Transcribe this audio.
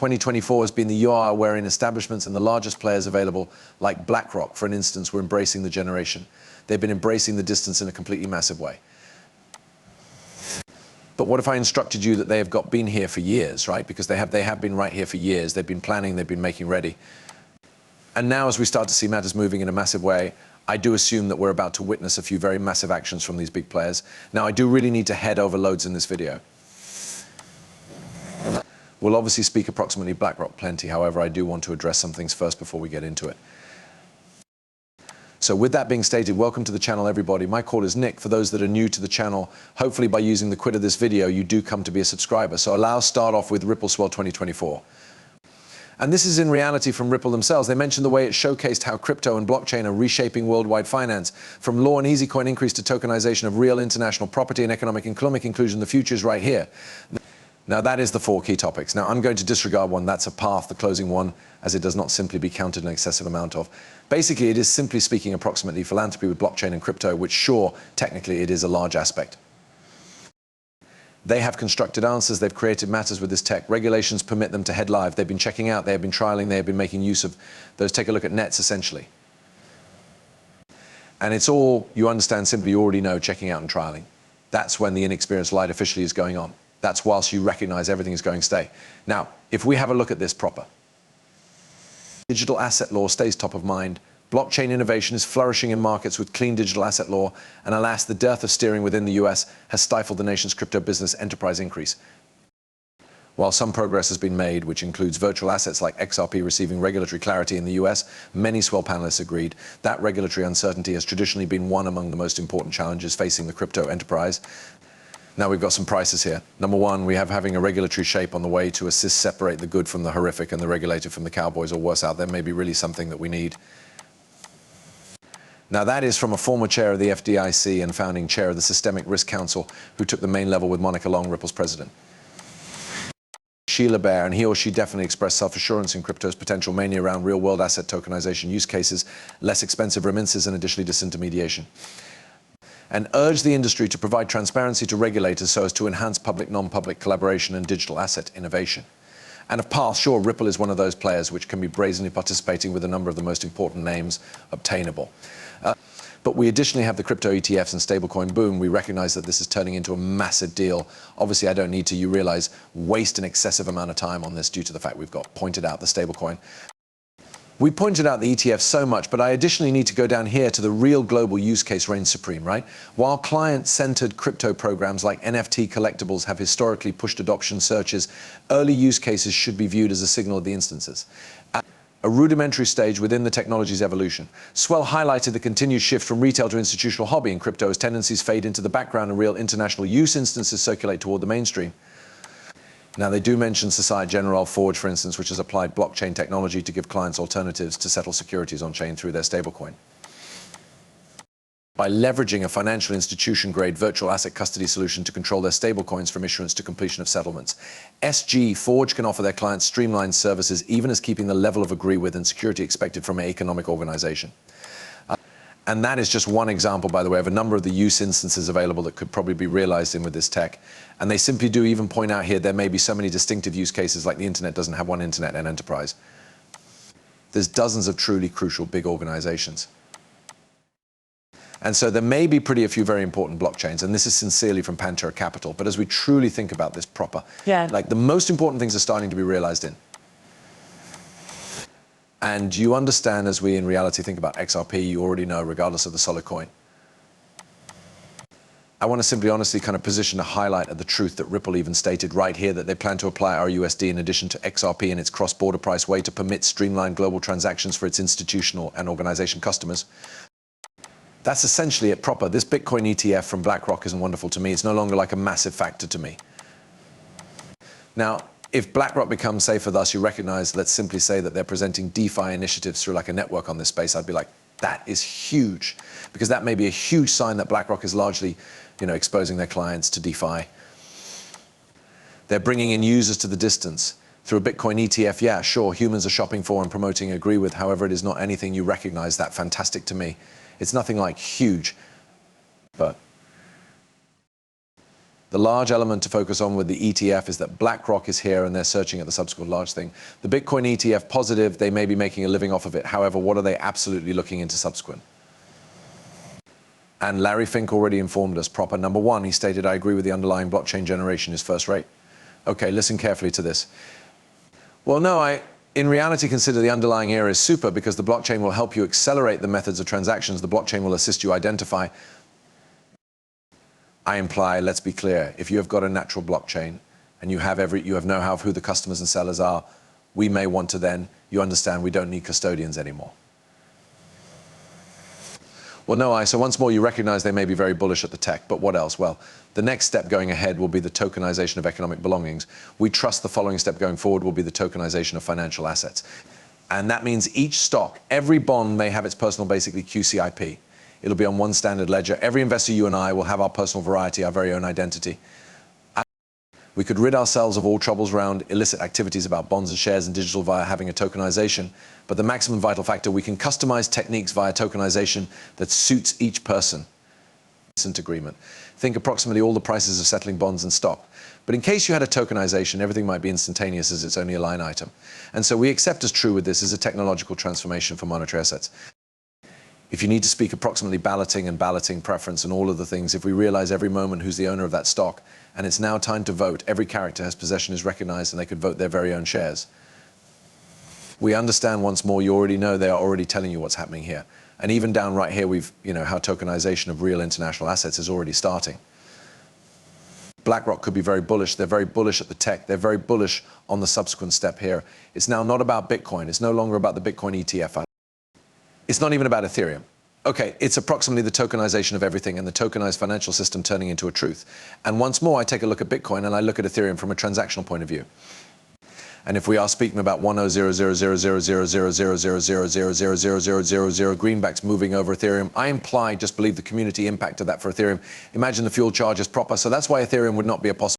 2024 has been the year wherein establishments and the largest players available, like BlackRock, for instance, were embracing the generation. They've been embracing the distance in a completely massive way. But what if I instructed you that they have been here for years, right? Because they have been right here for years. They've been planning, they've been making ready. And now as we start to see matters moving in a massive way, I do assume that we're about to witness a few very massive actions from these big players. Now, I do really need to head over loads in this video. We'll obviously speak approximately BlackRock plenty. However, I do want to address some things first before we get into it. So with that being stated, welcome to the channel, everybody. My call is Nick. For those that are new to the channel, hopefully by using the quid of this video, you do come to be a subscriber. So allow us start off with Ripple Swell 2024. And this is in reality from Ripple themselves. They mentioned the way it showcased how crypto and blockchain are reshaping worldwide finance. From law and easy coin increase to tokenization of real international property and economic inclusion, the future is right here. Now, that is the 4 key topics. Now, I'm going to disregard one. That's a path, the closing one, as it does not simply be counted an excessive amount of. Basically, it is simply speaking approximately philanthropy with blockchain and crypto, which, sure, technically it is a large aspect. They have constructed answers. They've created matters with this tech. Regulations permit them to head live. They've been checking out. They have been trialing. They have been making use of those. Take a look at nets, essentially. And it's all, you understand, simply you already know, checking out and trialing. That's when the inexperienced light officially is going on. That's whilst you recognize everything is going to stay. Now, if we have a look at this proper, digital asset law stays top of mind. Blockchain innovation is flourishing in markets with clean digital asset law. And alas, the dearth of steering within the US has stifled the nation's crypto business enterprise increase. While some progress has been made, which includes virtual assets like XRP receiving regulatory clarity in the US, many Swell panelists agreed that regulatory uncertainty has traditionally been one among the most important challenges facing the crypto enterprise. Now we've got some prices here. Number one, we have having a regulatory shape on the way to assist separate the good from the horrific and the regulated from the cowboys or worse out there may be really something that we need. Now that is from a former chair of the FDIC and founding chair of the Systemic Risk Council who took the main level with Monica Long, Ripple's president. Sheila Bair, and he or she definitely expressed self-assurance in crypto's potential, mainly around real-world asset tokenization use cases, less expensive remittances and additionally disintermediation. And urge the industry to provide transparency to regulators so as to enhance public-non-public collaboration and digital asset innovation. And of past, sure, Ripple is one of those players which can be brazenly participating with a number of the most important names obtainable. But we additionally have the crypto ETFs and stablecoin boom. We recognize that this is turning into a massive deal. Obviously, I don't need to, you realize, waste an excessive amount of time on this due to the fact we've got pointed out the stablecoin. We pointed out the ETF so much, but I additionally need to go down here to the real global use case reigns supreme, right? While client-centered crypto programs like NFT collectibles have historically pushed adoption searches, early use cases should be viewed as a signal of the instances. At a rudimentary stage within the technology's evolution, Swell highlighted the continued shift from retail to institutional hobby in crypto as tendencies fade into the background and real international use instances circulate toward the mainstream. Now, they do mention Societe Generale Forge, for instance, which has applied blockchain technology to give clients alternatives to settle securities on-chain through their stablecoin. By leveraging a financial institution-grade virtual asset custody solution to control their stablecoins from issuance to completion of settlements. SG Forge can offer their clients streamlined services, even as keeping the level of agree with and security expected from an economic organization. And that is just one example, by the way, of a number of the use instances available that could probably be realized in with this tech. And they simply do even point out here there may be so many distinctive use cases, like the internet doesn't have one internet and enterprise. There's dozens of truly crucial big organizations. And so there may be a few very important blockchains, and this is sincerely from Pantera Capital. But as we truly think about this proper, like the most important things are starting to be realized in. And you understand, as we in reality think about XRP, you already know, regardless of the solid coin. I want to simply honestly kind of position a highlight of the truth that Ripple even stated right here that they plan to apply RUSD in addition to XRP in its cross-border price way to permit streamlined global transactions for its institutional and organization customers. That's essentially it proper. This Bitcoin ETF from BlackRock isn't wonderful to me. It's no longer like a massive factor to me. Now, if BlackRock becomes safer, thus you recognize, let's simply say that they're presenting DeFi initiatives through like a network on this space, I'd be like, that is huge. Because that may be a huge sign that BlackRock is largely, exposing their clients to DeFi. They're bringing in users to the distance. Through a Bitcoin ETF, yeah, sure, humans are shopping for and promoting, agree with. However, it is not anything you recognize that fantastic to me. It's nothing like huge, but The large element to focus on with the ETF is that BlackRock is here and they're searching at the subsequent large thing. The Bitcoin ETF, positive, they may be making a living off of it. However, what are they absolutely looking into subsequent? And Larry Fink already informed us, proper number one, he stated, I agree with the underlying blockchain generation is first rate. Okay, listen carefully to this. Well, no, I in reality consider the underlying era is super because the blockchain will help you accelerate the methods of transactions. The blockchain will assist you identify. I imply, let's be clear, if you have got a natural blockchain and you have know-how of who the customers and sellers are, we may want to then, you understand, we don't need custodians anymore. Well, no, so once more you recognize they may be very bullish at the tech, but what else? Well, the next step going ahead will be the tokenization of economic belongings. We trust the following step going forward will be the tokenization of financial assets. And that means each stock, every bond may have its personal, basically, QCIP. It'll be on one standard ledger. Every investor, you and I, will have our personal variety, our very own identity. We could rid ourselves of all troubles around illicit activities about bonds and shares and digital via having a tokenization. But the maximum vital factor, we can customize techniques via tokenization that suits each person. Agreement. Think approximately all the prices of settling bonds and stock. But in case you had a tokenization, everything might be instantaneous as it's only a line item. And so we accept as true with this is a technological transformation for monetary assets. If you need to speak approximately balloting preference and all of the things, if we realize every moment who's the owner of that stock, and it's now time to vote, every character has possession is recognized and they could vote their very own shares. We understand once more, you already know they are already telling you what's happening here. And even down right here, how tokenization of real international assets is already starting. BlackRock could be very bullish. They're very bullish at the tech. They're very bullish on the subsequent step here. It's now not about Bitcoin. It's no longer about the Bitcoin ETF. It's not even about Ethereum. Okay, it's approximately the tokenization of everything and the tokenized financial system turning into a truth. And once more, I take a look at Bitcoin and I look at Ethereum from a transactional point of view. And if we are speaking about 100,000,000,000,000,000,000,000 greenbacks moving over Ethereum, I imply, just believe the community impact of that for Ethereum. Imagine the fuel charge is proper, so that's why Ethereum would not be a possible